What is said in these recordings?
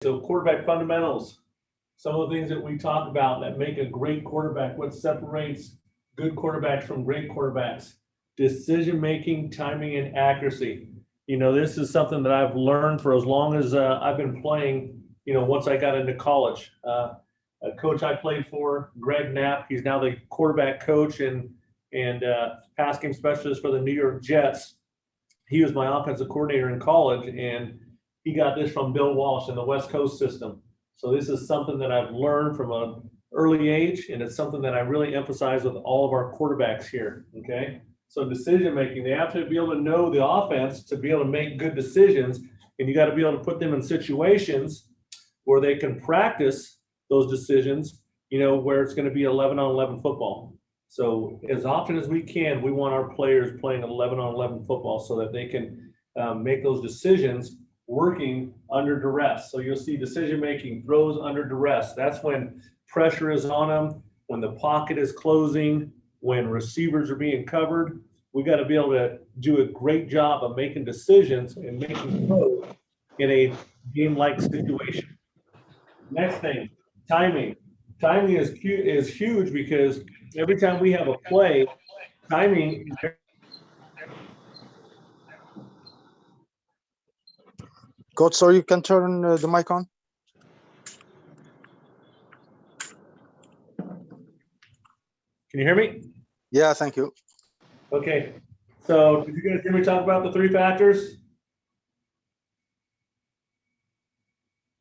So quarterback fundamentals, some of the things that we talk about that make a great quarterback, what separates good quarterbacks from great quarterbacks, decision-making, timing, and accuracy. This is something that I've learned for as long as I've been playing, once I got into college. A coach I played for, Greg Knapp, he's now the quarterback coach and pass game specialist for the New York Jets. He was my offensive coordinator in college, and he got this from Bill Walsh in the West Coast system. So this is something that I've learned from an early age, and it's something that I really emphasize with all of our quarterbacks here, okay? So decision making, they have to be able to know the offense to be able to make good decisions, and you got to be able to put them in situations where they can practice those decisions, where it's going to be 11-on-11 football. So as often as we can, we want our players playing 11-on-11 football so that they can make those decisions working under duress. So you'll see decision-making, throws under duress. That's when pressure is on them, when the pocket is closing, when receivers are being covered. We got to be able to do a great job of making decisions and making throws in a game-like situation. Next thing, timing. Timing is huge because every time we have a play, timing is Coach, so you can turn the mic on? Can you hear me? Yeah, thank you. Okay. So did you guys hear me talk about the 3 factors?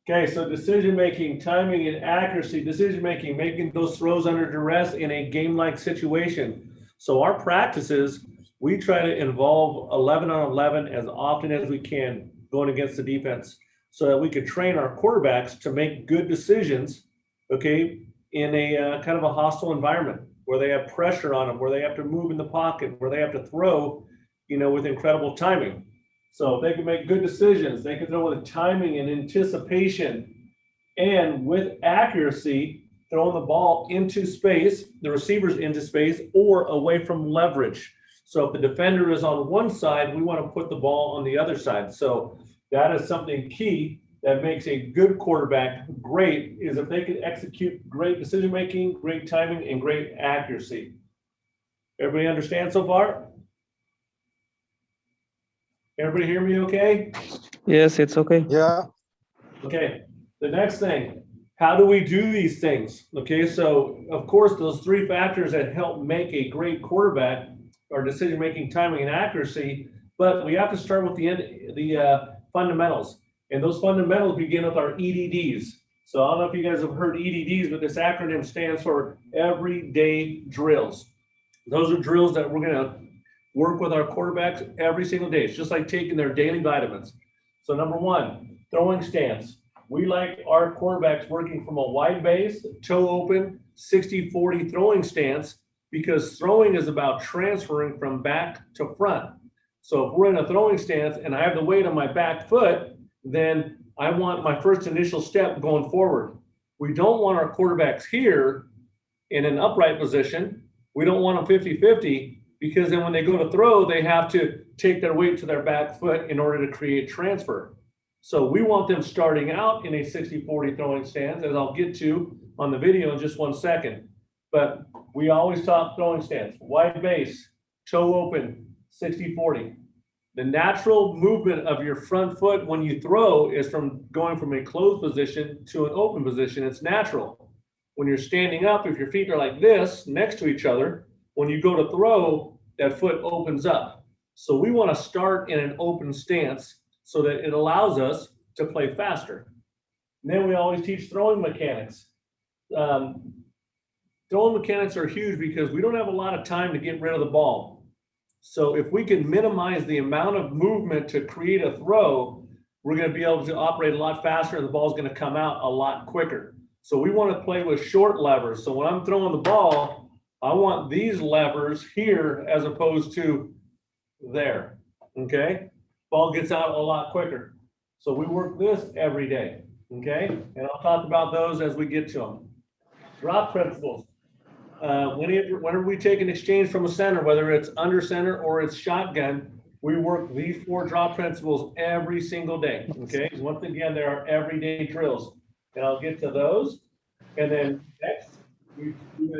Okay, so decision-making, timing, and accuracy. Decision-making, making those throws under duress in a game-like situation. So our practices, we try to involve 11-on-11 as often as we can going against the defense so that we could train our quarterbacks to make good decisions, okay, in a kind of a hostile environment where they have pressure on them, where they have to move in the pocket, where they have to throw, with incredible timing. So if they can make good decisions, they can throw with timing and anticipation and with accuracy, throwing the ball into space, the receivers into space or away from leverage. So if the defender is on one side, we want to put the ball on the other side. So that is something key that makes a good quarterback great, is if they can execute great decision-making, great timing, and great accuracy. Everybody understand so far? Everybody hear me okay? Yes, it's okay. Yeah. Okay, the next thing, how do we do these things? Okay, so of course, those 3 factors that help make a great quarterback are decision-making, timing, and accuracy, but we have to start with the fundamentals. And those fundamentals begin with our EDDs. So I don't know if you guys have heard EDDs, but this acronym stands for everyday drills. Those are drills that we're going to work with our quarterbacks every single day. It's just like taking their daily vitamins. So number 1, throwing stance. We like our quarterbacks working from a wide base, toe open, 60-40 throwing stance, because throwing is about transferring from back to front. So if we're in a throwing stance and I have the weight on my back foot, then I want my first initial step going forward. We don't want our quarterbacks here in an upright position. We don't want them 50-50, because then when they go to throw, they have to take their weight to their back foot in order to create transfer. So we want them starting out in a 60-40 throwing stance, as I'll get to on the video in just 1 second. But we always talk throwing stance, wide base, toe open, 60-40. The natural movement of your front foot when you throw is from going from a closed position to an open position. It's natural. When you're standing up, if your feet are like this next to each other, when you go to throw, that foot opens up. So we want to start in an open stance so that it allows us to play faster. And then we always teach throwing mechanics. Throwing mechanics are huge because we don't have a lot of time to get rid of the ball. So if we can minimize the amount of movement to create a throw, we're going to be able to operate a lot faster and the ball is going to come out a lot quicker. So we want to play with short levers. So when I'm throwing the ball, I want these levers here as opposed to there, okay? Ball gets out a lot quicker. So we work this every day, okay? And I'll talk about those as we get to them. Drop principles. Whenever we take an exchange from a center, whether it's under center or it's shotgun, We work these 4 drop principles every single day, okay? Once again, there are everyday drills, and I'll get to those. And then next, we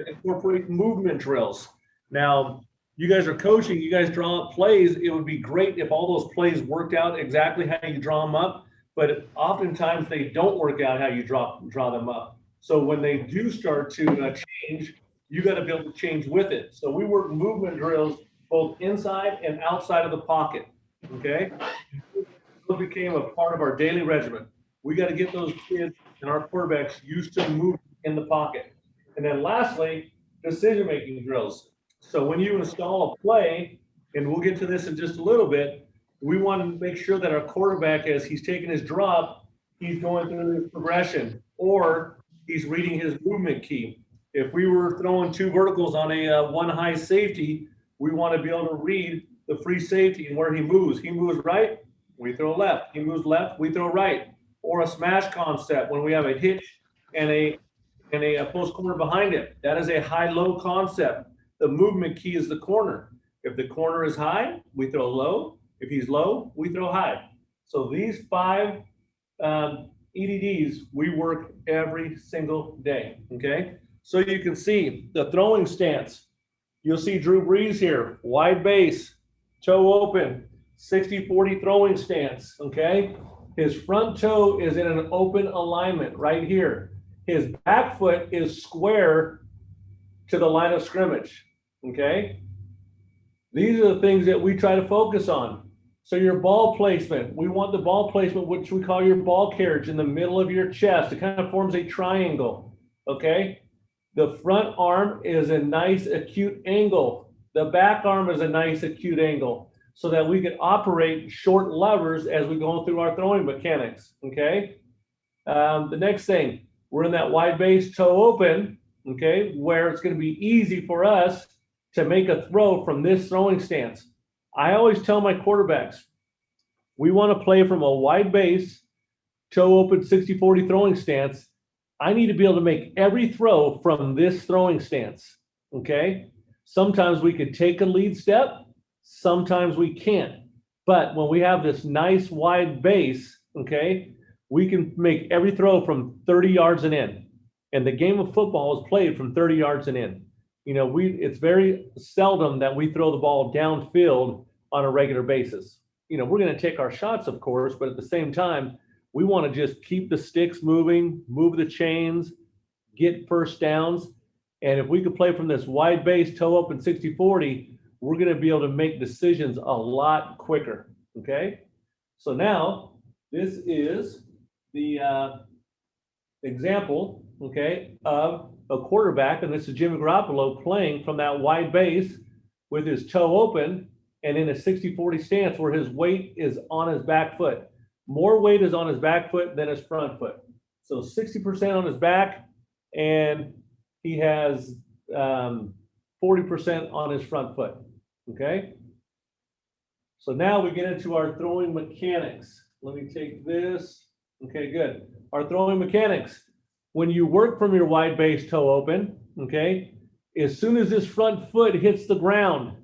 incorporate movement drills. Now, you guys are coaching, you guys draw up plays. It would be great if all those plays worked out exactly how you draw them up, but oftentimes they don't work out how you draw them up. So when they do start to change, you got to be able to change with it. So we work movement drills both inside and outside of the pocket, okay? It became a part of our daily regimen. We got to get those kids and our quarterbacks used to move in the pocket. And then lastly, decision-making drills. So when you install a play, and we'll get to this in just a little bit, we want to make sure that our quarterback, as he's taking his drop, he's going through his progression, or he's reading his movement key. If we were throwing 2 verticals on a 1 high safety, we want to be able to read the free safety and where he moves. He moves right, we throw left. He moves left, we throw right. Or a smash concept when we have a hitch and a post corner behind it. That is a high-low concept. The movement key is the corner. If the corner is high, we throw low. If he's low, we throw high. So these 5 EDDs we work every single day, okay? So you can see the throwing stance. You'll see Drew Brees here, wide base, toe open, 60-40 throwing stance, okay? His front toe is in an open alignment right here. His back foot is square to the line of scrimmage, okay? These are the things that we try to focus on. So your ball placement, we want the ball placement, which we call your ball carriage, in the middle of your chest. It kind of forms a triangle, okay? The front arm is a nice acute angle. The back arm is a nice acute angle so that we can operate short levers as we go through our throwing mechanics, okay? The next thing, we're in that wide base toe open, okay, where it's going to be easy for us to make a throw from this throwing stance. I always tell my quarterbacks, we want to play from a wide base, toe open 60-40 throwing stance. I need to be able to make every throw from this throwing stance, okay? Sometimes we could take a lead step, sometimes we can't. But when we have this nice wide base, okay, we can make every throw from 30 yards and in. And the game of football is played from 30 yards and in. You know, it's very seldom that we throw the ball downfield on a regular basis. You know, we're going to take our shots, of course, but at the same time, we want to just keep the sticks moving, move the chains, get first downs. And if we could play from this wide base, toe open 60-40, we're going to be able to make decisions a lot quicker, okay? So now, this is the example, okay, of a quarterback, and this is Jimmy Garoppolo playing from that wide base with his toe open and in a 60-40 stance where his weight is on his back foot. More weight is on his back foot than his front foot. So 60% on his back, and he has 40% on his front foot, okay? So now we get into our throwing mechanics. Let me take this. Okay, good. Our throwing mechanics. When you work from your wide base toe open, okay, as soon as this front foot hits the ground,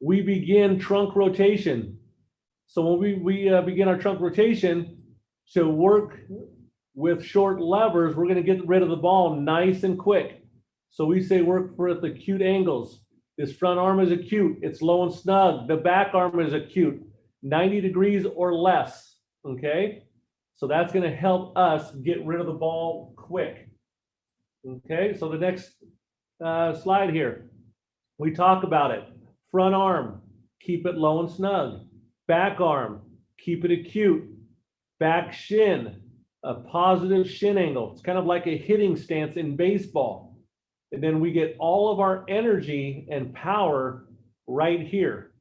we begin trunk rotation. So when we begin our trunk rotation to work with short levers, we're going to get rid of the ball nice and quick. So we say work with acute angles. This front arm is acute. It's low and snug. The back arm is acute, 90 degrees or less, okay? So that's going to help us get rid of the ball quick. Okay, so the next slide here, we talk about it. Front arm, keep it low and snug. Back arm, keep it acute. Back shin, a positive shin angle. It's kind of like a hitting stance in baseball. And then we get all of our energy and power right here.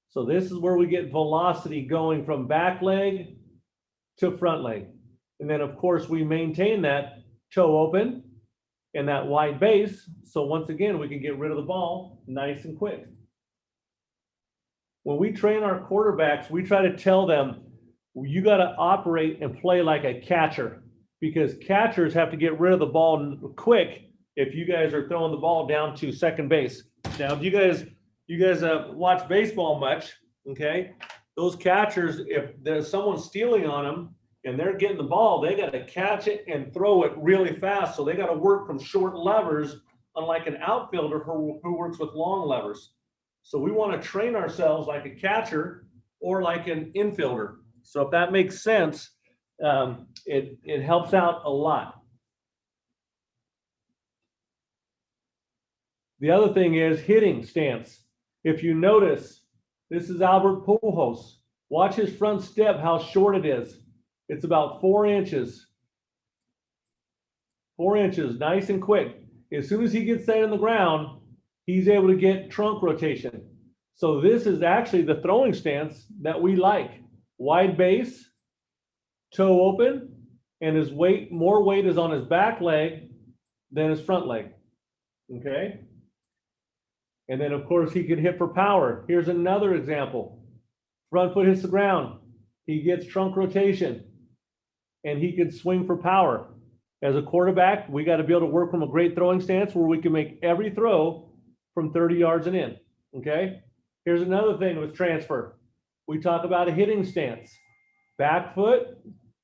So this is where we get velocity going from back leg to front leg. And then of course we maintain that toe open and that wide base. So once again, we can get rid of the ball nice and quick. When we train our quarterbacks, we try to tell them, you got to operate and play like a catcher, because catchers have to get rid of the ball quick if you guys are throwing the ball down to second base. Now, if you guys you guys watch baseball much, okay? Those catchers, if there's someone stealing on them and they're getting the ball, they got to catch it and throw it really fast. So they got to work from short levers, unlike an outfielder who works with long levers. So we want to train ourselves like a catcher or like an infielder. So if that makes sense, it helps out a lot. The other thing is hitting stance. If you notice, this is Albert Pujols. Watch his front step, how short it is. It's about 4 inches. 4 inches, nice and quick. As soon as he gets that in the ground, he's able to get trunk rotation. So this is actually the throwing stance that we like. Wide base, toe open, and his weight, more weight is on his back leg than his front leg. Okay? And then, of course, he can hit for power. Here's another example. Front foot hits the ground. He gets trunk rotation, and he can swing for power. As a quarterback, we got to be able to work from a great throwing stance where we can make every throw from 30 yards and in. Okay? Here's another thing with transfer. We talk about a hitting stance. Back foot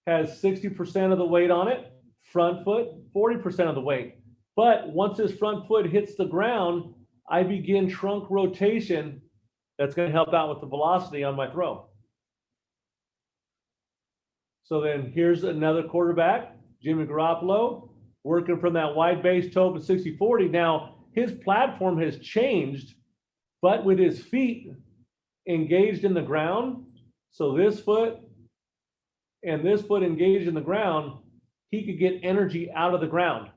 has 60% of the weight on it. Front foot, 40% of the weight. But once his front foot hits the ground, I begin trunk rotation. That's going to help out with the velocity on my throw. So then here's another quarterback, Jimmy Garoppolo, working from that wide base toe open 60-40. Now his platform has changed, but with his feet engaged in the ground, so this foot and this foot engaged in the ground, he could get energy out of the ground.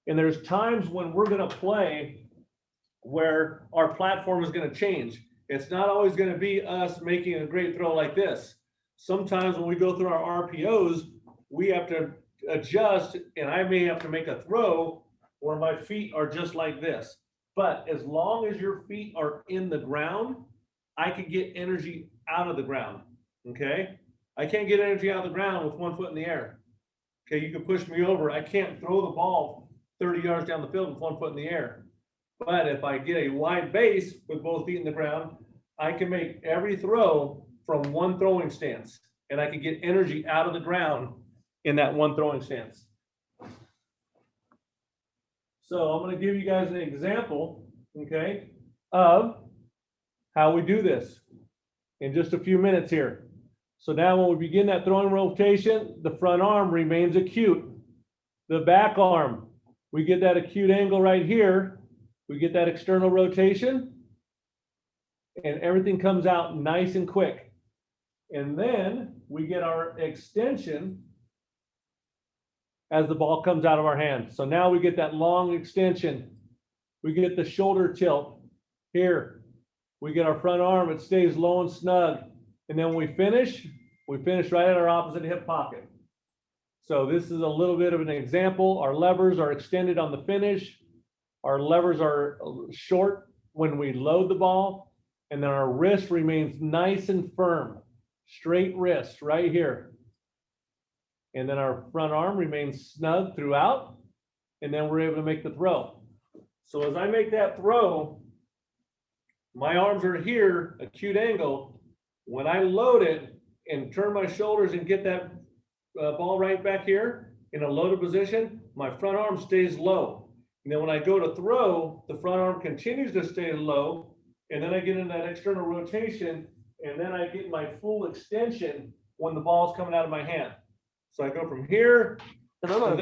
And there's times when we're going to play where our platform is going to change. It's not always going to be us making a great throw like this. Sometimes when we go through our RPOs, we have to adjust, and I may have to make a throw where my feet are just like this. But as long as your feet are in the ground, I can get energy out of the ground, okay? I can't get energy out of the ground with 1 foot in the air. Okay, you can push me over. I can't throw the ball 30 yards down the field with 1 foot in the air. But if I get a wide base with both feet in the ground, I can make every throw from one throwing stance, and I can get energy out of the ground in that one throwing stance. So I'm going to give you guys an example, okay, of how we do this in just a few minutes here. So now when we begin that throwing rotation, the front arm remains acute. The back arm, we get that acute angle right here. We get that external rotation, and everything comes out nice and quick. And then we get our extension as the ball comes out of our hand. So now we get that long extension. We get the shoulder tilt here. We get our front arm, it stays low and snug. And then when we finish right at our opposite hip pocket. So this is a little bit of an example. Our levers are extended on the finish. Our levers are short when we load the ball. And then our wrist remains nice and firm. Straight wrist right here. And then our front arm remains snug throughout. And then we're able to make the throw. So as I make that throw, my arms are here, acute angle. When I load it and turn my shoulders and get that ball right back here in a loaded position, my front arm stays low. And then when I go to throw, the front arm continues to stay low. And then I get in that external rotation, and then I get my full extension when the ball's coming out of my hand. So I go from here to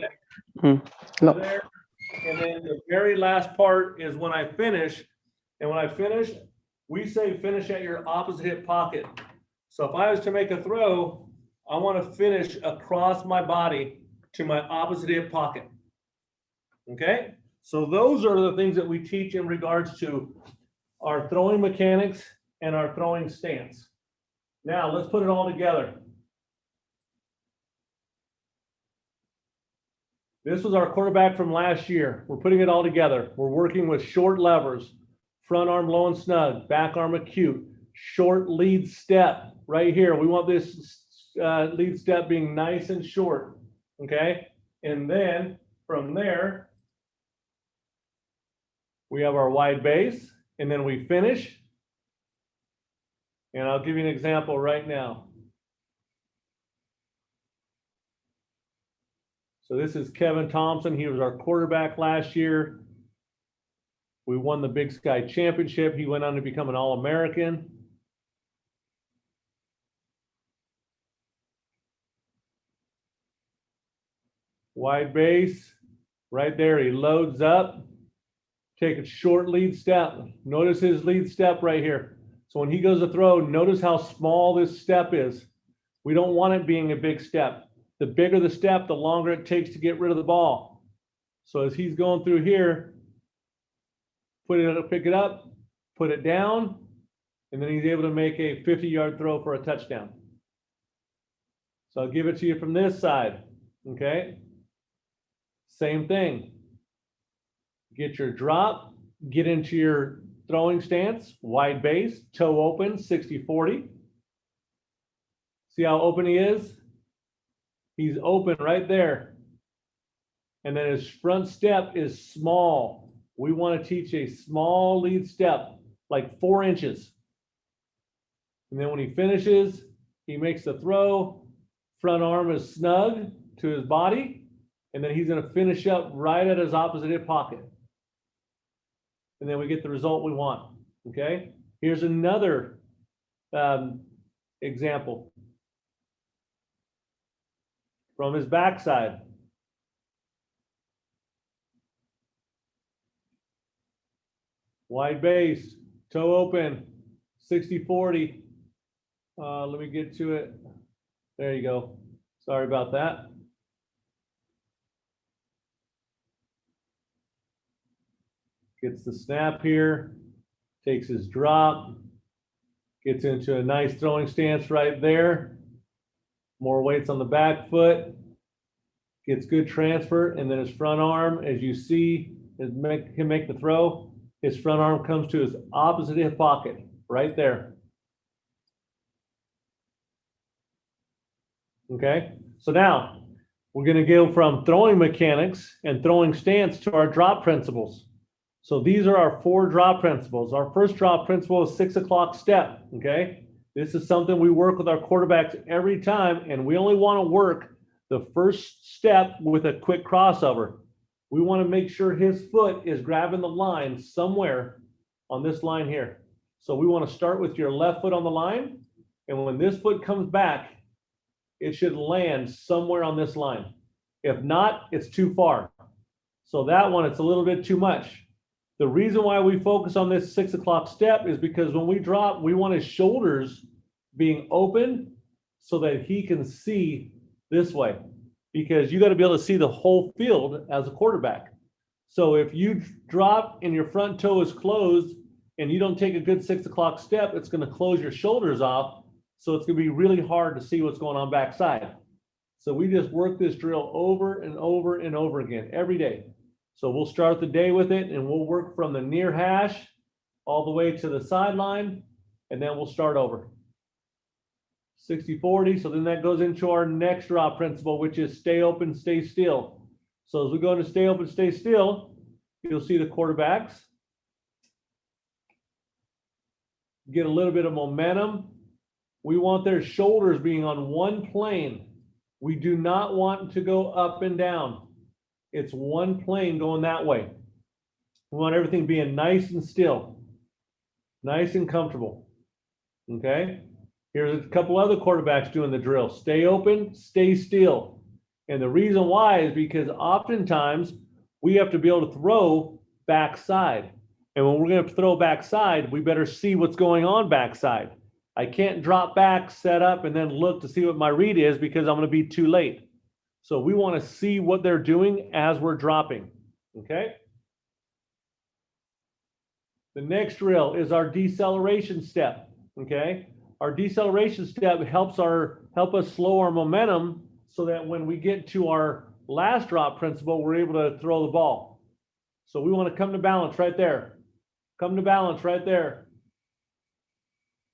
there, to there, and then the very last part is when I finish. And when I finish, we say finish at your opposite hip pocket. So if I was to make a throw, I want to finish across my body to my opposite hip pocket. Okay? So those are the things that we teach in regards to our throwing mechanics and our throwing stance. Now let's put it all together. This was our quarterback from last year. We're putting it all together. We're working with short levers, front arm low and snug, back arm acute, short lead step right here. We want this lead step being nice and short, okay? And then from there, we have our wide base, and then we finish. And I'll give you an example right now. So this is Kevin Thompson. He was our quarterback last year. We won the Big Sky Championship. He went on to become an All-American. Wide base, right there. He loads up, take a short lead step. Notice his lead step right here. So when he goes to throw, notice how small this step is. We don't want it being a big step. The bigger the step, the longer it takes to get rid of the ball. So as he's going through here, pick it up, put it down, and then he's able to make a 50-yard throw for a touchdown. So I'll give it to you from this side, okay? Same thing. Get your drop, get into your throwing stance, wide base, toe open, 60-40. See how open he is? He's open right there. And then his front step is small. We want to teach a small lead step, like 4 inches. And then when he finishes, he makes the throw, front arm is snug to his body, and then he's going to finish up right at his opposite hip pocket. And then we get the result we want, okay? Here's another example from his backside. Wide base, toe open, 60-40. Let me get to it. There you go. Sorry about that. Gets the snap here, takes his drop, gets into a nice throwing stance right there. More weights on the back foot, gets good transfer, and then his front arm, as you see, make the throw. His front arm comes to his opposite hip pocket, right there. Okay, so now we're going to go from throwing mechanics and throwing stance to our drop principles. So these are our 4 drop principles. Our first drop principle is 6 o'clock step, okay? This is something we work with our quarterbacks every time, and we only want to work the first step with a quick crossover. We want to make sure his foot is grabbing the line somewhere on this line here. So we want to start with your left foot on the line, and when this foot comes back, it should land somewhere on this line. If not, it's too far. So that one, it's a little bit too much. The reason why we focus on this 6 o'clock step is because when we drop, we want his shoulders being open so that he can see this way, because you got to be able to see the whole field as a quarterback. So if you drop and your front toe is closed and you don't take a good 6 o'clock step, it's going to close your shoulders off. So it's going to be really hard to see what's going on backside. So we just work this drill over and over and over again every day. So we'll start the day with it, and we'll work from the near hash all the way to the sideline, and then we'll start over. 60-40, so then that goes into our next drop principle, which is stay open, stay still. So as we go into stay open, stay still, you'll see the quarterbacks get a little bit of momentum. We want their shoulders being on one plane. We do not want to go up and down. It's one plane going that way. We want everything being nice and still, nice and comfortable. Okay? Here's a couple other quarterbacks doing the drill. Stay open, stay still. And the reason why is because oftentimes we have to be able to throw backside. And when we're going to throw backside, we better see what's going on backside. I can't drop back, set up, and then look to see what my read is because I'm going to be too late. So we want to see what they're doing as we're dropping, okay? The next drill is our deceleration step, okay? Our deceleration step helps us slow our momentum so that when we get to our last drop principle, we're able to throw the ball. So we want to come to balance right there. Come to balance right there.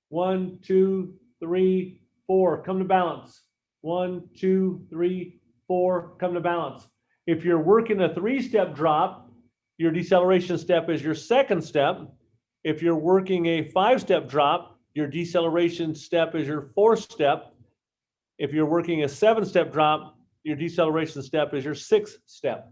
1, 2, 3, 4, come to balance. 1, 2, 3, 4, come to balance. If you're working a 3-step drop, your deceleration step is your second step. If you're working a 5-step drop, your deceleration step is your 4th step. If you're working a 7-step drop, your deceleration step is your 6th step.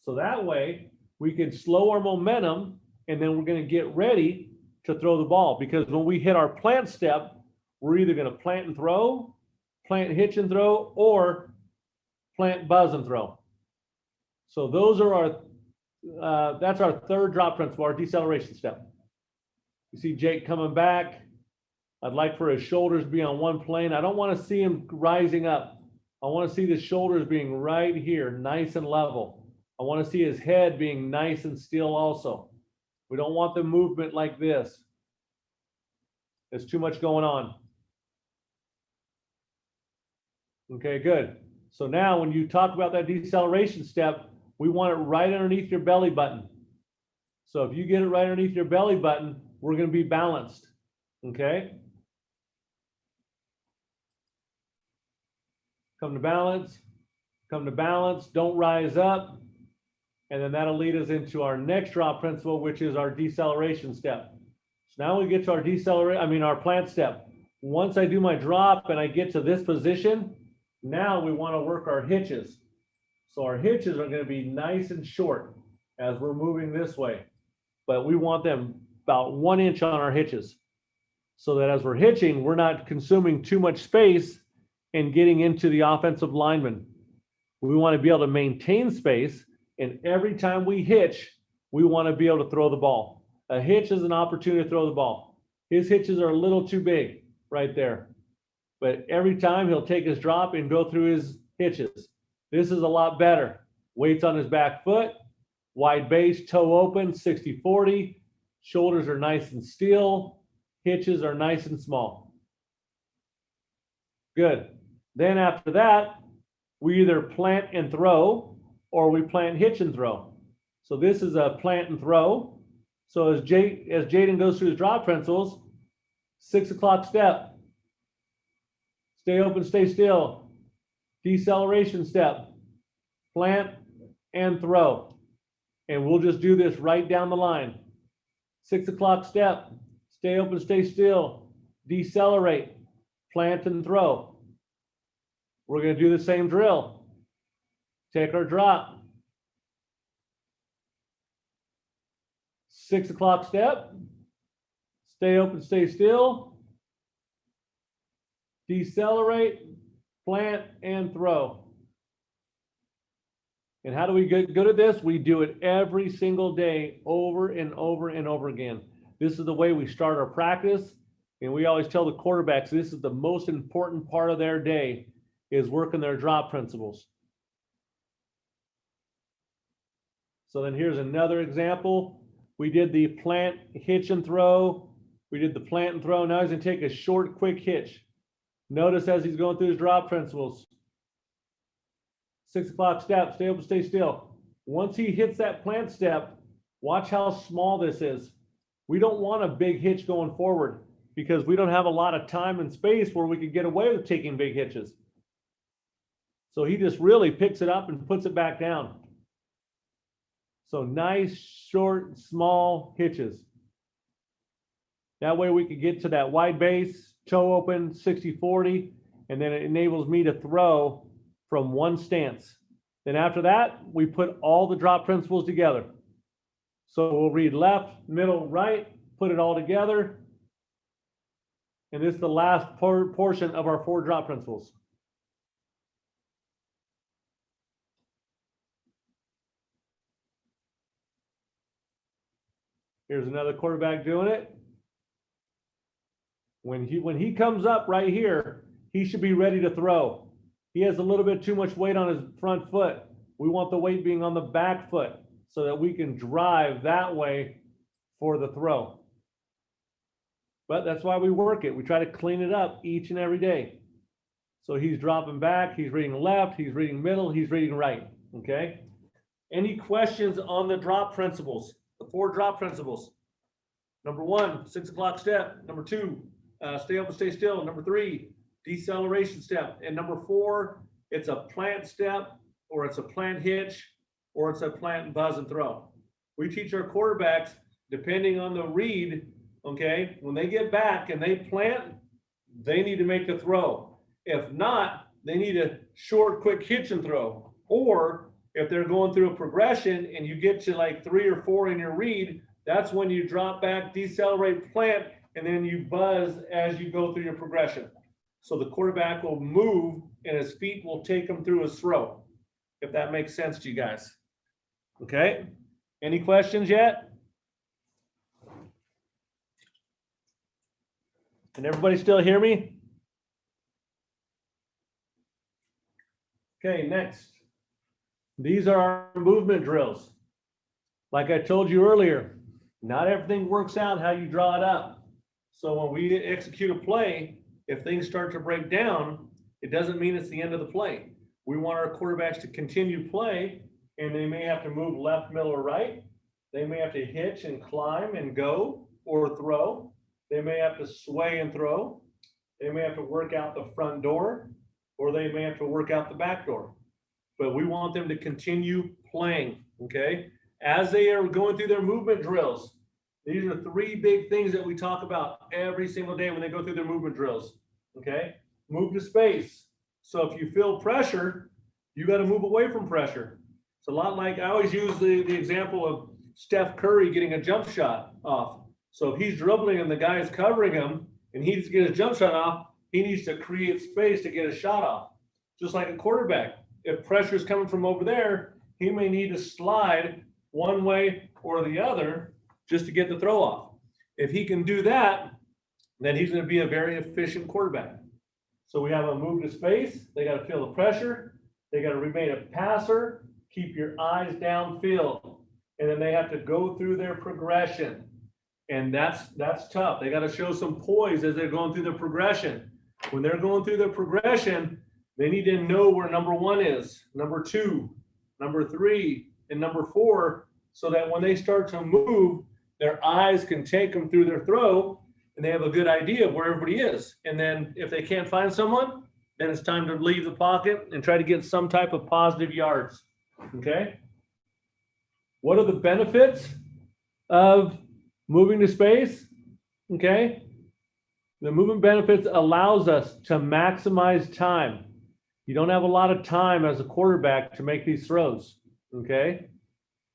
So that way we can slow our momentum, and then we're going to get ready to throw the ball, because when we hit our plant step, we're either going to plant and throw, plant, hitch and throw, or plant, buzz and throw. So those are our, that's our 3rd drop principle, our deceleration step. You see Jake coming back. I'd like for his shoulders to be on one plane. I don't want to see him rising up. I want to see the shoulders being right here, nice and level. I want to see his head being nice and still also. We don't want the movement like this. There's too much going on. Okay, good. So now when you talk about that deceleration step, we want it right underneath your belly button. So if you get it right underneath your belly button, we're going to be balanced. Okay? Come to balance, don't rise up. And then that'll lead us into our next drop principle, which is our deceleration step. So now we get to our our plant step. Once I do my drop and I get to this position, now we want to work our hitches. So our hitches are going to be nice and short as we're moving this way, but we want them about 1 inch on our hitches, so that as we're hitching, we're not consuming too much space and getting into the offensive lineman. We want to be able to maintain space, and every time we hitch, we want to be able to throw the ball. A hitch is an opportunity to throw the ball. His hitches are a little too big right there, but every time he'll take his drop and go through his hitches. This is a lot better. Weights on his back foot, wide base, toe open, 60-40. Shoulders are nice and still. Hitches are nice and small. Good. Then after that, we either plant and throw, or we plant, hitch and throw. So this is a plant and throw. So as Jaden goes through his drop principles, 6 o'clock step. Stay open, stay still. Deceleration step. Plant and throw. And we'll just do this right down the line. 6 o'clock step. Stay open, stay still. Decelerate. Plant and throw. We're going to do the same drill. Take our drop. 6 o'clock step. Stay open, stay still. Decelerate, plant, and throw. And how do we get good at this? We do it every single day, over and over and over again. This is the way we start our practice. And we always tell the quarterbacks this is the most important part of their day, is working their drop principles. So then here's another example. We did the plant, hitch, and throw. We did the plant and throw. Now he's going to take a short, quick hitch. Notice as he's going through his drop principles. 6 o'clock step, stay open, stay still. Once he hits that plant step, watch how small this is. We don't want a big hitch going forward, because we don't have a lot of time and space where we could get away with taking big hitches. So he just really picks it up and puts it back down. So nice, short, small hitches. That way we could get to that wide base, toe open, 60-40, and then it enables me to throw from one stance. Then after that, we put all the drop principles together. So we'll read left, middle, right, put it all together. And this is the last portion of our 4 drop principles. Here's another quarterback doing it. When he comes up right here, he should be ready to throw. He has a little bit too much weight on his front foot. We want the weight being on the back foot so that we can drive that way for the throw. But that's why we work it. We try to clean it up each and every day. So he's dropping back, he's reading left, he's reading middle, he's reading right, okay? Any questions on the drop principles, the 4 drop principles? Number 1, 6 o'clock step. Number 2, stay open, stay still. Number 3, deceleration step. And number 4, it's a plant step, or it's a plant hitch, or it's a plant, buzz, and throw. We teach our quarterbacks depending on the read, okay, when they get back and they plant, they need to make the throw. If not, they need a short, quick hitch and throw. Or if they're going through a progression and you get to like 3 or 4 in your read, that's when you drop back, decelerate, plant, and then you buzz as you go through your progression. So the quarterback will move and his feet will take him through his throw, if that makes sense to you guys. Okay? Any questions yet? Can everybody still hear me? Okay, next. These are our movement drills. Like I told you earlier, not everything works out how you draw it up. So when we execute a play, if things start to break down, it doesn't mean it's the end of the play. We want our quarterbacks to continue play, and they may have to move left, middle, or right. They may have to hitch and climb and go or throw. They may have to sway and throw. They may have to work out the front door, or they may have to work out the back door. But we want them to continue playing, okay? As they are going through their movement drills, these are 3 big things that we talk about every single day when they go through their movement drills, okay? Move to space. So if you feel pressure, you got to move away from pressure. It's a lot like, I always use the example of Steph Curry getting a jump shot off. So if he's dribbling and the guy is covering him and he needs to get his jump shot off, he needs to create space to get a shot off. Just like a quarterback. If pressure is coming from over there, he may need to slide one way or the other just to get the throw off. If he can do that, then he's going to be a very efficient quarterback. So we have a move to space. They got to feel the pressure. They got to remain a passer. Keep your eyes downfield. And then they have to go through their progression. And that's tough. They got to show some poise as they're going through the progression. When they're going through the progression, they need to know where number 1 is, number 2, number 3, and number 4, so that when they start to move, their eyes can take them through their throw and they have a good idea of where everybody is. And then if they can't find someone, then it's time to leave the pocket and try to get some type of positive yards. Okay? What are the benefits of moving to space? Okay? The movement benefits allows us to maximize time. You don't have a lot of time as a quarterback to make these throws. Okay?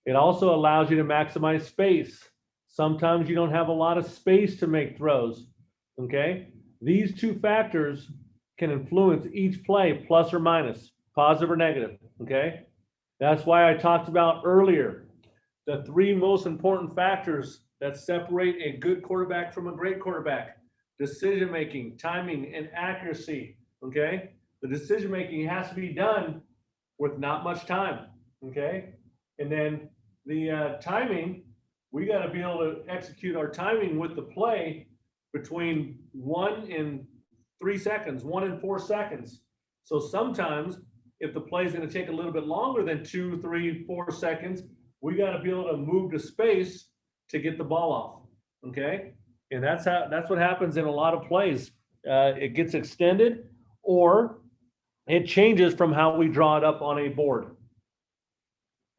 It also allows you to maximize space. Sometimes you don't have a lot of space to make throws, okay? These 2 factors can influence each play, plus or minus, positive or negative, okay? That's why I talked about earlier, the 3 most important factors that separate a good quarterback from a great quarterback: decision-making, timing, and accuracy, okay? The decision-making has to be done with not much time, okay? And then the timing, we got to be able to execute our timing with the play between 1 and 3 seconds, 1 and 4 seconds. So sometimes if the play is going to take a little bit longer than 2, 3, 4 seconds, we got to be able to move to space to get the ball off. Okay. And that's what happens in a lot of plays. It gets extended or it changes from how we draw it up on a board.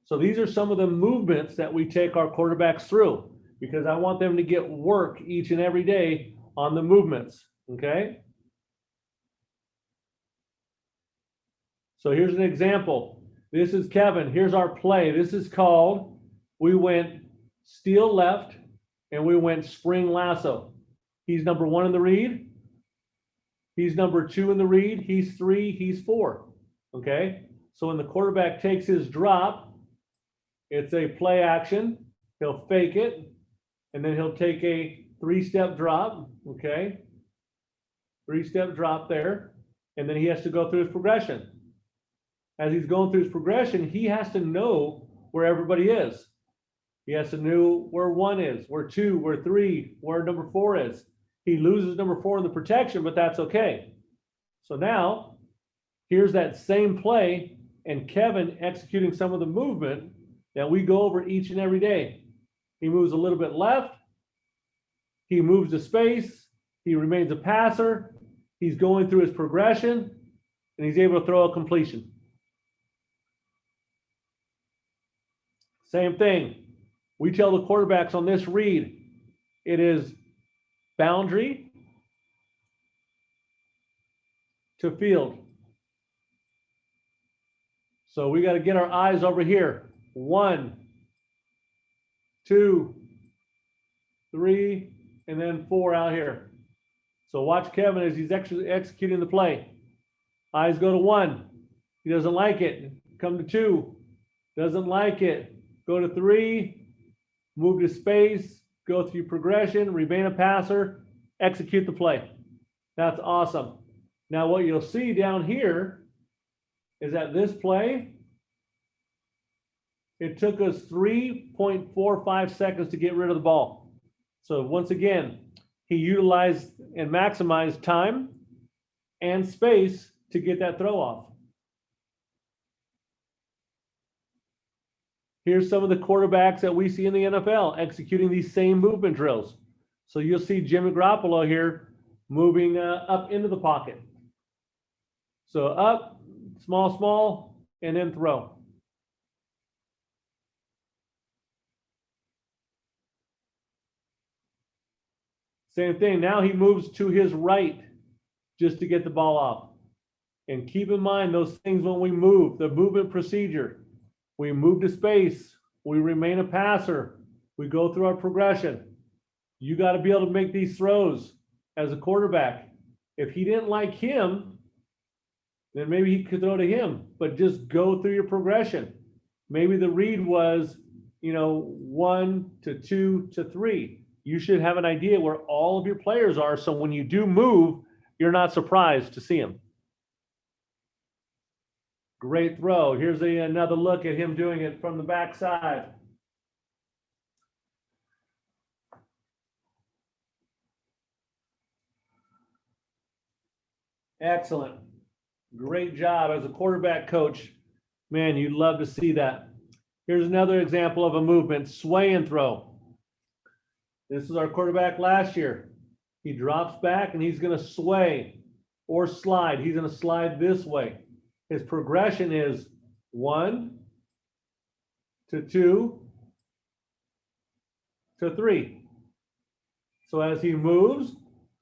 So these are some of the movements that we take our quarterbacks through, because I want them to get work each and every day on the movements, okay? So here's an example. This is Kevin. Here's our play. This is called, we went steal left and we went spring lasso. He's number 1 in the read. He's number 2 in the read. He's 3, he's 4, okay? So when the quarterback takes his drop, it's a play action. He'll fake it, and then he'll take a 3-step drop, okay? 3-step drop there, and then he has to go through his progression. As he's going through his progression, he has to know where everybody is. He has to know where 1 is, where 2, where 3, where number 4 is. He loses number 4 in the protection, but that's okay. So now, here's that same play, and Kevin executing some of the movement that we go over each and every day. He moves a little bit left. He moves to space. He remains a passer. He's going through his progression, and he's able to throw a completion. Same thing. We tell the quarterbacks on this read, it is boundary to field. So we got to get our eyes over here. 1, 2, 3, and then 4 out here. So watch Kevin as he's actually executing the play. Eyes go to 1. He doesn't like it. Come to 2. Doesn't like it. Go to 3. Move to space. Go through progression. Remain a passer. Execute the play. That's awesome. Now what you'll see down here is that this play, it took us 3.45 seconds to get rid of the ball. So once again, he utilized and maximized time and space to get that throw off. Here's some of the quarterbacks that we see in the NFL executing these same movement drills. So you'll see Jimmy Garoppolo here moving up into the pocket. So up, small, and then throw. Same thing. Now he moves to his right just to get the ball off. And keep in mind those things when we move, the movement procedure. We move to space. We remain a passer. We go through our progression. You got to be able to make these throws as a quarterback. If he didn't like him, then maybe he could throw to him, but just go through your progression. Maybe the read was, 1 to 2 to 3. You should have an idea where all of your players are. So when you do move, you're not surprised to see him. Great throw. Here's another look at him doing it from the backside. Excellent. Great job as a quarterback coach. Man, you'd love to see that. Here's another example of a movement, sway and throw. This is our quarterback last year. He drops back and he's going to sway or slide. He's going to slide this way. His progression is 1 to 2 to 3. So as he moves,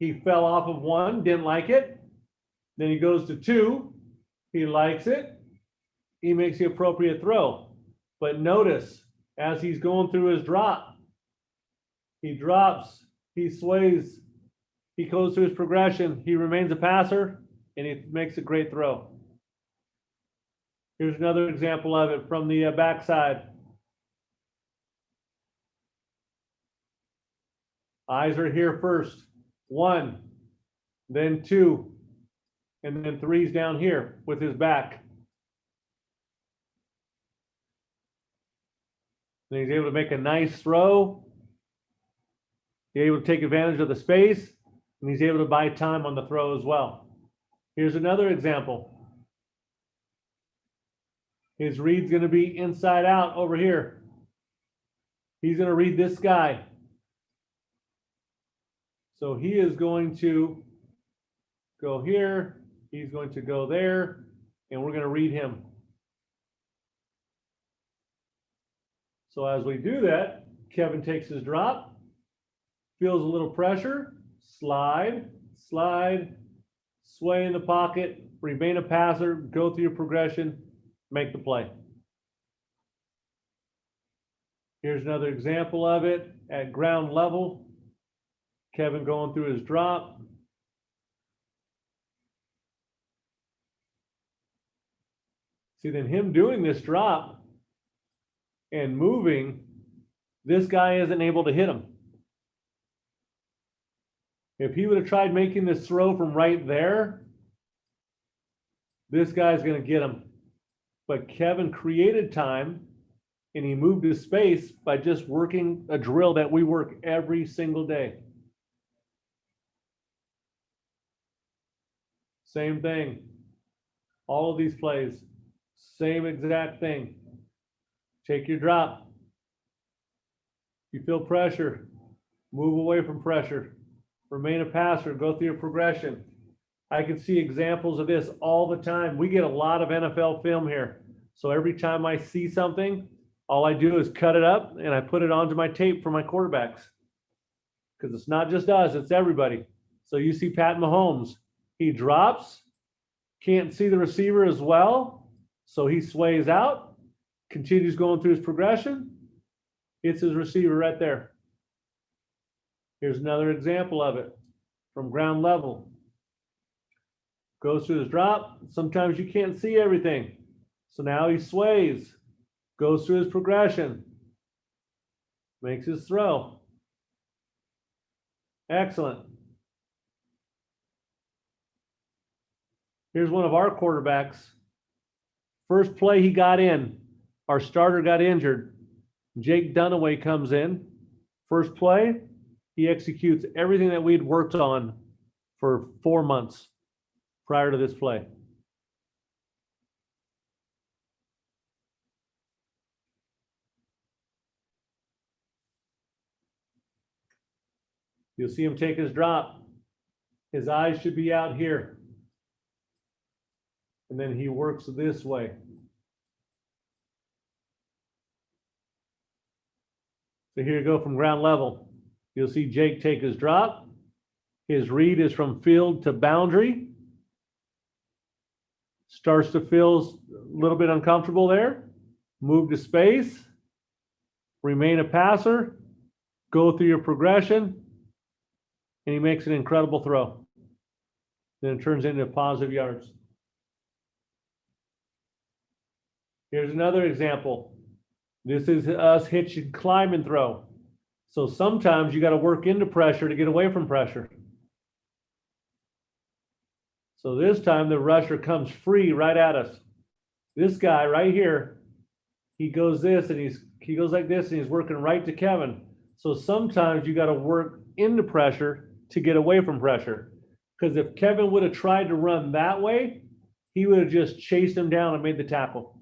he fell off of 1, didn't like it. Then he goes to 2, he likes it. He makes the appropriate throw. But notice, as he's going through his drop, he drops, he sways, he goes through his progression, he remains a passer, and he makes a great throw. Here's another example of it from the backside. Eyes are here first. 1, then 2, and then 3's down here with his back. Then he's able to make a nice throw. He's able to take advantage of the space, and he's able to buy time on the throw as well. Here's another example. His read's going to be inside out over here. He's going to read this guy. So he is going to go here. He's going to go there, and we're going to read him. So as we do that, Kevin takes his drop, feels a little pressure, slide, sway in the pocket, remain a passer, go through your progression, make the play. Here's another example of it at ground level. Kevin going through his drop. See, then him doing this drop and moving, this guy isn't able to hit him. If he would have tried making this throw from right there, this guy's going to get him. But Kevin created time and he moved his space by just working a drill that we work every single day. Same thing. All of these plays, same exact thing. Take your drop. You feel pressure, move away from pressure. Remain a passer, go through your progression. I can see examples of this all the time. We get a lot of NFL film here. So every time I see something, All I do is cut it up and I put it onto my tape for my quarterbacks. Because it's not just us, it's everybody. So you see Pat Mahomes, he drops, can't see the receiver as well. So he sways out, continues going through his progression, hits his receiver right there. Here's another example of it from ground level. Goes through his drop. Sometimes you can't see everything. So now he sways, goes through his progression, makes his throw. Excellent. Here's one of our quarterbacks. First play he got in, our starter got injured. Jake Dunaway comes in. First play, he executes everything that we'd worked on for 4 months prior to this play. You'll see him take his drop. His eyes should be out here. And then he works this way. So here you go from ground level. You'll see Jake take his drop. His read is from field to boundary. Starts to feel a little bit uncomfortable there. Move to space. Remain a passer. Go through your progression. And he makes an incredible throw. Then it turns into positive yards. Here's another example. This is us hitch and climb and throw. So sometimes you got to work into pressure to get away from pressure. So this time the rusher comes free right at us. This guy right here, he goes this and he goes like this and he's working right to Kevin. So sometimes you got to work into pressure to get away from pressure. Because if Kevin would have tried to run that way, he would have just chased him down and made the tackle.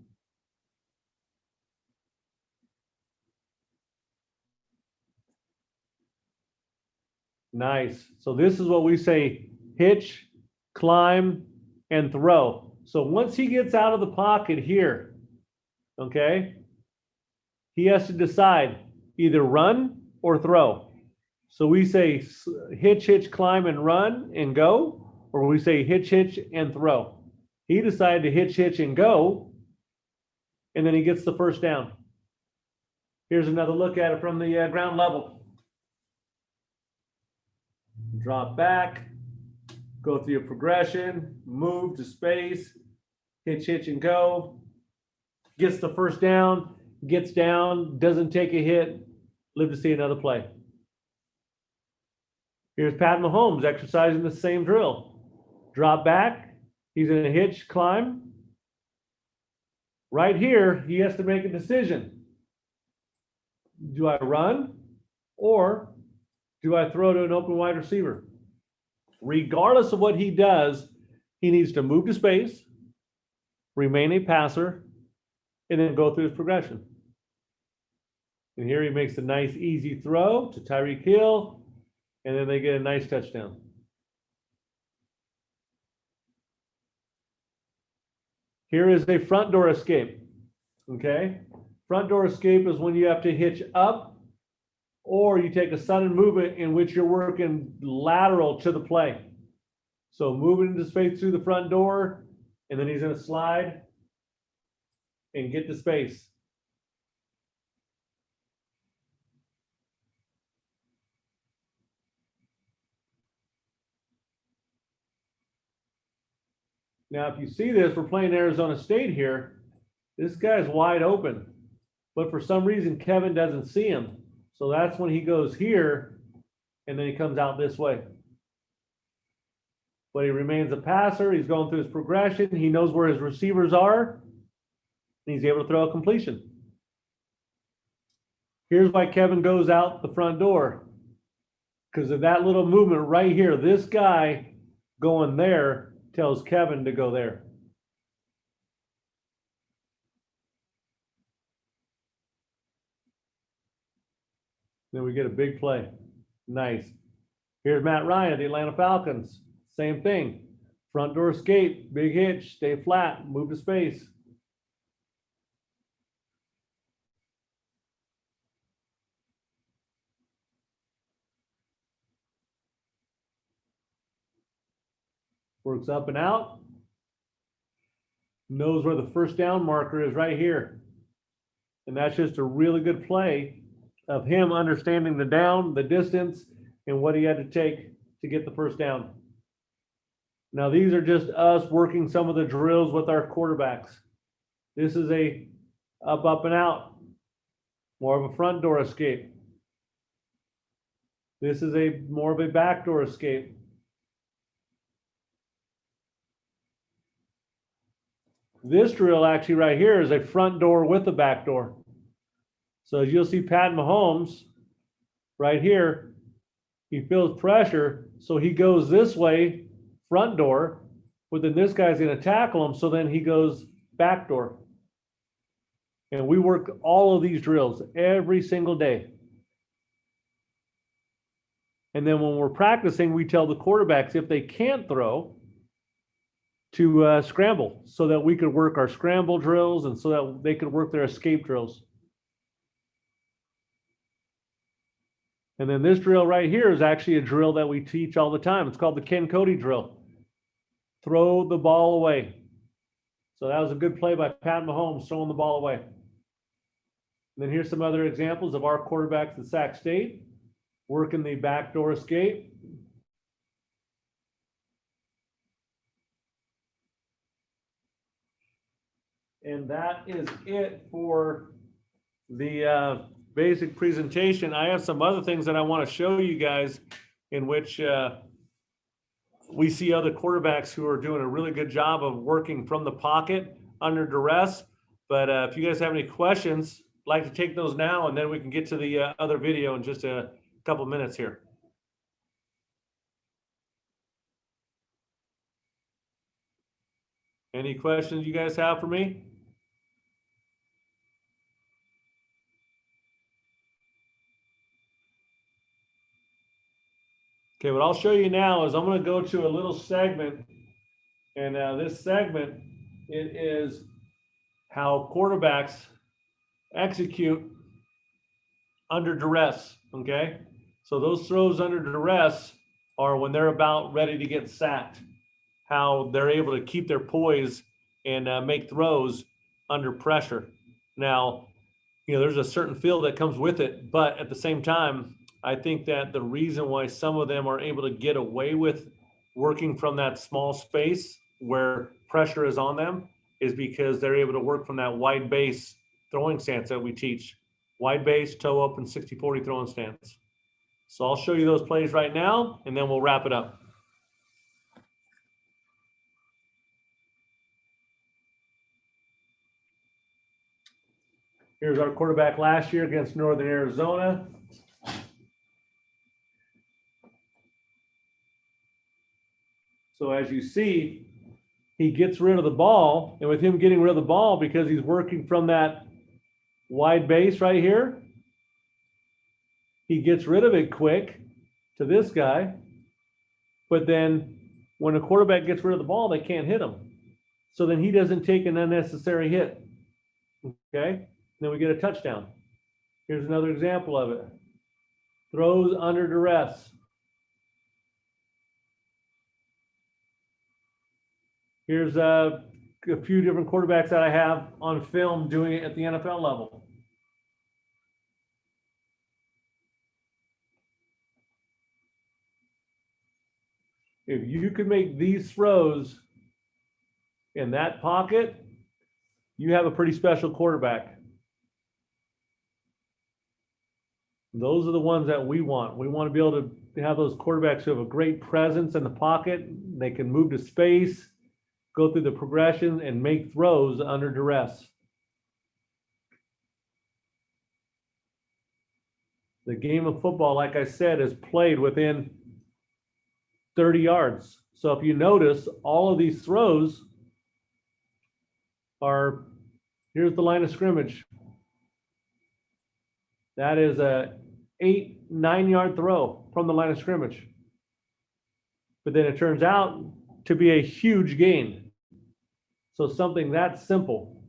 Nice. So this is what we say, hitch, climb, and throw. So once he gets out of the pocket here, okay, he has to decide either run or throw. So we say hitch, hitch, climb, and run and go, or we say hitch, hitch, and throw. He decided to hitch, hitch, and go, and then he gets the first down. Here's another look at it from the ground level. Drop back, go through your progression, move to space, hitch, hitch, and go. Gets the first down, gets down, doesn't take a hit, live to see another play. Here's Pat Mahomes exercising the same drill. Drop back, he's in a hitch, climb. Right here, he has to make a decision. Do I run or do I throw to an open wide receiver? Regardless of what he does, he needs to move to space, remain a passer, and then go through his progression. And here he makes a nice, easy throw to Tyreek Hill, and then they get a nice touchdown. Here is a front door escape, okay? Front door escape is when you have to hitch up or you take a sudden movement in which you're working lateral to the play. So moving into space through the front door, and then he's going to slide and get to space. Now, if you see this, we're playing Arizona State here. This guy's wide open, but for some reason, Kevin doesn't see him. So that's when he goes here, and then he comes out this way. But he remains a passer. He's going through his progression. He knows where his receivers are, and he's able to throw a completion. Here's why Kevin goes out the front door. Because of that little movement right here, this guy going there tells Kevin to go there. Then we get a big play. Nice. Here's Matt Ryan, the Atlanta Falcons. Same thing. Front door escape, big hitch, stay flat, move to space. Works up and out. Knows where the first down marker is right here. And that's just a really good play of him understanding the down, the distance, and what he had to take to get the first down. Now, these are just us working some of the drills with our quarterbacks. This is a up, and out, more of a front door escape. This is a more of a back door escape. This drill actually right here is a front door with a back door. So as you'll see Pat Mahomes right here, he feels pressure, so he goes this way, front door, but then this guy's gonna tackle him, so then he goes back door. And we work all of these drills every single day. And then when we're practicing, we tell the quarterbacks if they can't throw to scramble, so that we could work our scramble drills and so that they could work their escape drills. And then this drill right here is actually a drill that we teach all the time. It's called the Ken Cody drill. Throw the ball away. So that was a good play by Pat Mahomes, throwing the ball away. And then here's some other examples of our quarterbacks at Sac State, working the backdoor escape. And that is it for the basic presentation. I have some other things that I want to show you guys in which we see other quarterbacks who are doing a really good job of working from the pocket under duress. But if you guys have any questions, I'd like to take those now, and then we can get to the other video in just a couple minutes here. Any questions you guys have for me? Okay, what I'll show you now is I'm going to go to a little segment, and this segment, it is how quarterbacks execute under duress, okay? So those throws under duress are when they're about ready to get sacked, how they're able to keep their poise and make throws under pressure. Now, you know, there's a certain feel that comes with it, but at the same time, I think that the reason why some of them are able to get away with working from that small space where pressure is on them is because they're able to work from that wide base throwing stance that we teach. Wide base, toe open, 60-40 throwing stance. So I'll show you those plays right now, and then we'll wrap it up. Here's our quarterback last year against Northern Arizona. So as you see, he gets rid of the ball, and with him getting rid of the ball, because he's working from that wide base right here, he gets rid of it quick to this guy. But then when a quarterback gets rid of the ball, they can't hit him. So then he doesn't take an unnecessary hit. Okay, and then we get a touchdown. Here's another example of it. Throws under duress. Here's a few different quarterbacks that I have on film doing it at the NFL level. If you could make these throws in that pocket, you have a pretty special quarterback. Those are the ones that we want. We want to be able to have those quarterbacks who have a great presence in the pocket. They can move to space, go through the progression, and make throws under duress. The game of football, like I said, is played within 30 yards. So if you notice, all of these throws are, here's the line of scrimmage. That is a 8-9 yard throw from the line of scrimmage. But then it turns out to be a huge gain. So something that simple.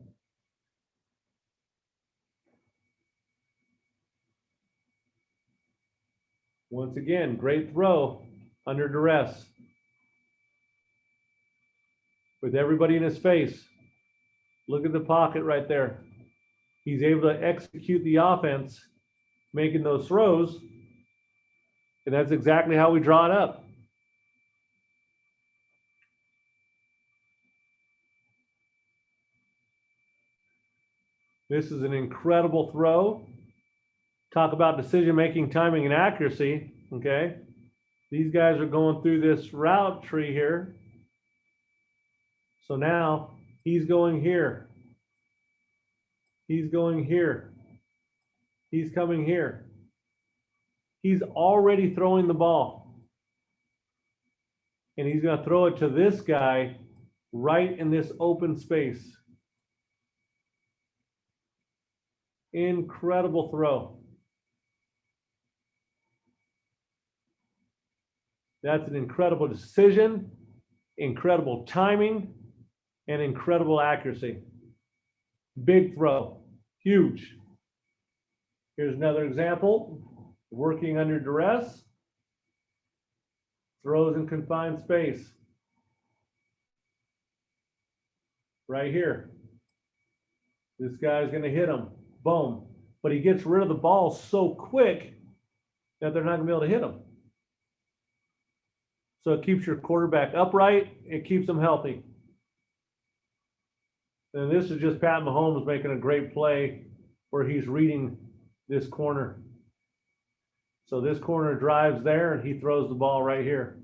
Once again, great throw under duress. with everybody in his face. Look at the pocket right there. He's able to execute the offense, making those throws. And that's exactly how we draw it up. This is an incredible throw. Talk about decision-making, timing, and accuracy, okay? These guys are going through this route tree here. So now he's going here. He's going here. He's coming here. He's already throwing the ball. And he's going to throw it to this guy right in this open space. Incredible throw. That's an incredible decision, incredible timing, and incredible accuracy. Big throw, huge. Here's another example. Working under duress. Throws in confined space. Right here. This guy's going to hit him. Boom. But he gets rid of the ball so quick that they're not going to be able to hit him. So it keeps your quarterback upright. It keeps them healthy. And this is just Pat Mahomes making a great play where he's reading this corner. So this corner drives there and he throws the ball right here.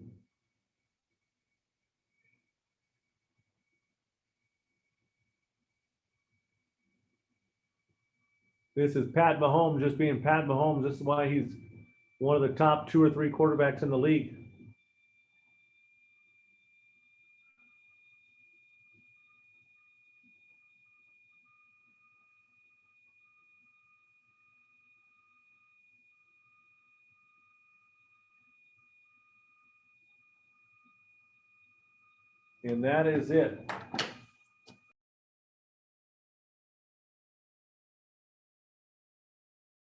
This is Pat Mahomes just being Pat Mahomes. This is why he's one of the top 2 or 3 quarterbacks in the league. And that is it.